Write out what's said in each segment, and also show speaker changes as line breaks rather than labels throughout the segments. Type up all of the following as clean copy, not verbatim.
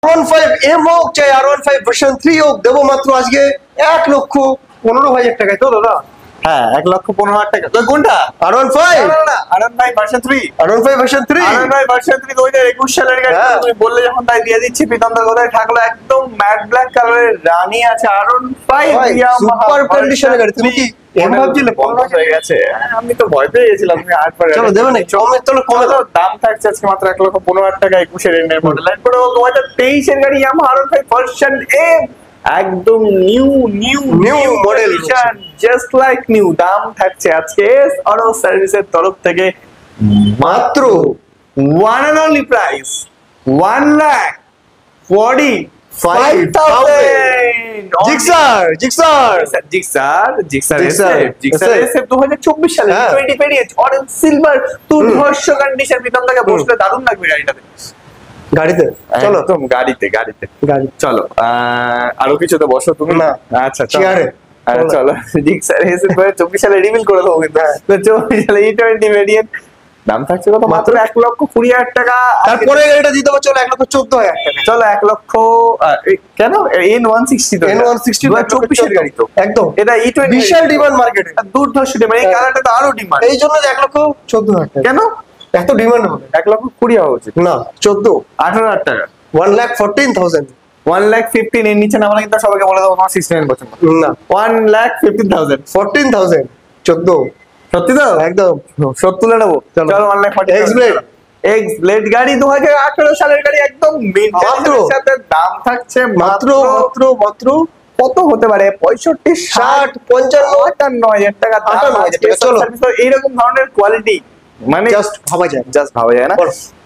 R15 M হোক চাই R15 version 3 হোক, দেবো মাত্র আজকে 1,15,000 টাকায়। তো দাদা
হ্যাঁ 1,15,000 টাকা। তো কোনটা?
R15
না R15 version 3।
R15 version 3
R15 version 3 2021 সালের গাড়ি। তুমি বললে যখন তাই দিয়ে দিচ্ছি। প্রীতমদার কথাই থাকলো, একদম ম্যাট ব্ল্যাক কালারের রানি আছে R15
সুপার কন্ডিশনের গাড়ি। তুমি কি এম ভাবছিলে?
বন্ধ হয়ে গেছে। আমি তো ভয় পেয়ে গেছিলাম। তুমি 8 পারে
চলো দেবে না, কমে দাও।
দাম থাকছে আজকে মাত্র 1,15,000 টাকা। 21 এর এন্ডের মডেল। এরপরে 2023 এর গাড়ি Yamaha R15 ভার্সন M, একদম new model, just like new. দাম থাকছে আজকে অটো সার্ভিসের তরফ থেকে মাত্র one and only price 1,45,000।
Gixxer
SF 2024 সালে 20 ভেরিয়েন্ট অরেঞ্জ সিলভার দুর্ধর্ষ কন্ডিশন। প্রীতমদাকে বসলে দারুণ লাগবে গাড়িটাতে।
গাড়িতে চলো,
একদম গাড়িতে চলো। আরো কিছুতে বসো তুমি।
না
আচ্ছা
চেয়ারে
চলো। জিক্সার SF 2024 সালে রিভিল করে দেবো কিন্তু। 24 সালে E20 ভেরিয়েন্ট, দাম থাকছে কত? মাত্র 1,20,000 টাকা।
তারপরে গাড়িটা দিতে হবে চলো 1,14,000 টাকা।
চলো 1 লক্ষ কেন? N160 তো
N160
2024 এর গাড়ি তো
একদম।
এটা E20
বিশাল ডিমান্ড মার্কেটে,
দুর্ধর্ষ ডিমান্ড। এই কালারটা তো আরো ডিমান্ড।
এই জন্য 1,14,000 টাকা।
কেন
এত ডিমান্ড হবে?
1,20,000 হওয়া উচিত
না 14,
18,000 টাকা।
1,14,000।
1,15,000 এর নিচে নামালে কিন্তু সবাইকে বলে দেবো তোমার 69 বছর
না
1,15,000।
14,000 14
সত্যি তো?
একদম।
সব তুলে নেবো।
চলো।
চলো 1,40,000।
X-Blade।
X-Blade গাড়ি 2018 সালের গাড়ি, একদম মেইনটেনেন্সের সাথে। দাম থাকছে
মাত্র
কত হতে পারে? 65,
60, 55,
58,000 টাকা।
58,000 টাকা। চলো।
এইরকম ধরনের কোয়ালিটি মানে
জাস্ট ভাবা যায়।
ভাবা যায় না।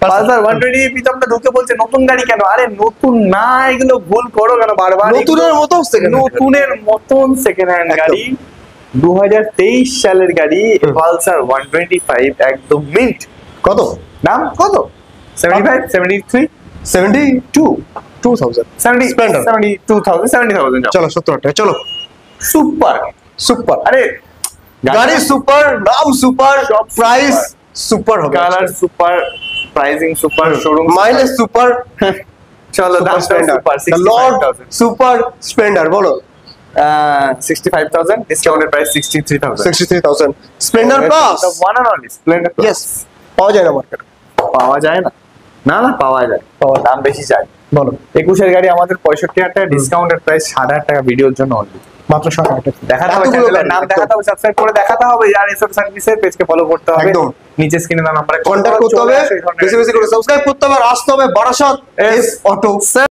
পালসার 120 প্রীতমটা ঢুকে বলছে নতুন গাড়ি কেন? আরে নতুন না, এগুলো ভুল করো কেন বারবার?
নতুনের মতো
নতুনের মতন সেকেন্ড হ্যান্ড গাড়ি। 2023 সালের গাড়ি পালসার 125, একদম মিন্ট।
কত
দাম? কত? 75, 73,
72,000 Splendor।
72,000, 70,000।
চলো 70,000 টাকা। চলো
সুপার। আরে
গাড়ি সুপার, নাম সুপার, প্রাইস সুপার হবে।
Colour super, pricing super, showroom
mileage super.
চলো দাম সুপার।
লর্ড সুপার স্প্লেন্ডার বলো।
65,000, discounted price 63,000।
63,000 Splendor plus.
One and only Splendor plus.
Yes, পাওয়া যায় না মার্কেটে।
পাওয়া যায় না? না পাওয়া যায়। দাম বেশি চাই।
বলো
21 এর গাড়ি আমাদের 65,000 টাকা, ডিসকাউন্টেড প্রাইস 7,000 টাকা ভিডিওর জন্য অনলি।
মাত্র 7,000 টাকা।
দেখাতে হবে, চ্যানেলের নাম দেখাতে হবে, সাবস্ক্রাইব করে দেখাতে হবে। আর এসব সার্ভিসের পেজকে ফলো করতে হবে।
একদম।
নিচে স্ক্রিনে দেওয়া নম্বরে
কন্টাক্ট করতে হবে, বেশি করে সাবস্ক্রাইব করতে হবে, আর আসতে হবে বারাসাত এস অটো।